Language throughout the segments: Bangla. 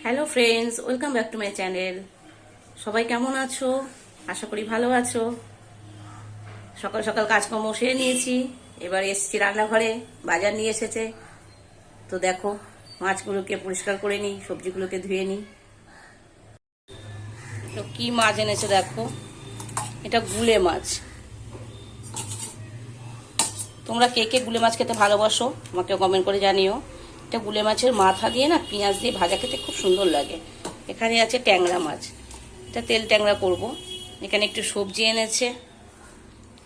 Hello friends, welcome back to my channel. সবাই কেমন আছো? আশা করি ভালো আছো। সকাল সকাল কাজকর্ম সেরে নিয়েছি, এবার এসেছি রান্নাঘরে। বাজার নিয়ে এসেছে, তো দেখো মাছগুলোকে পরিষ্কার করে নিই, সবজিগুলোকে ধুয়ে নিই। তো কি মাছ এনেছে দেখো, এটা গুলে মাছ। তোমরা কে কে গুলে মাছ খেতে ভালোবাসো আমাকে কমেন্ট করে জানিও। এটা গুলে মাছের মাথা দিয়ে না পেঁয়াজ দিয়ে ভাজা খেতে খুব সুন্দর লাগে। এখানে আছে ট্যাংরা মাছ, এটা তেল ট্যাংরা করব। এখানে একটু সবজি এনেছে,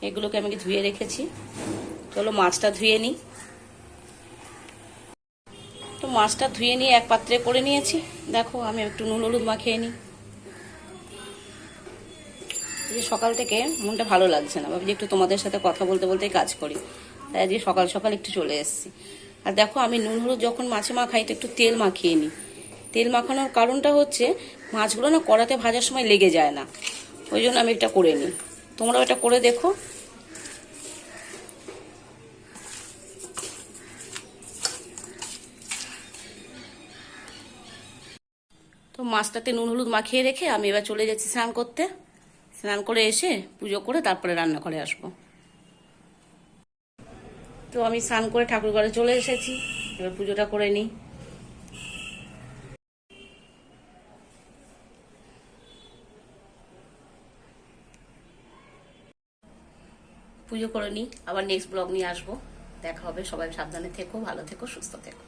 এগুলোকে আমি ধুয়ে রেখেছি। চলো মাছটা ধুয়ে নিই। তো মাছটা ধুয়ে নিয়ে এক পাত্রে করে নিয়েছি। দেখো আমি একটু নুন হলুদ মাখিয়ে নিই। যে সকাল থেকে মনটা ভালো লাগছে না, ভাবছি একটু তোমাদের সাথে কথা বলতে বলতেই কাজ করি, তাই আজকে সকাল সকাল একটু চলে এসেছি। আর দেখো আমি নুন হলুদ যখন মাছে মাখাই তো একটু তেল মাখিয়ে নিই। তেল মাখানোর কারণটা হচ্ছে মাছগুলো না কড়াতে ভাজার সময় লেগে যায় না, ওই জন্য আমি এটা করে নিই। তোমরাও এটা করে দেখো। তো মাছটাতে নুন হলুদ মাখিয়ে রেখে আমি এবার চলে যাচ্ছি স্নান করতে। স্নান করে এসে পুজো করে তারপরে রান্নাঘরে আসবো। তো আমি স্নান করে ঠাকুর ঘরে চলে এসেছি, এবার পুজোটা করে নিই। পুজো করে নিই, আবার নেক্সট ব্লগ নিয়ে আসবো। দেখা হবে, সবাই সাবধানে থেকো, ভালো থেকো, সুস্থ থেকো।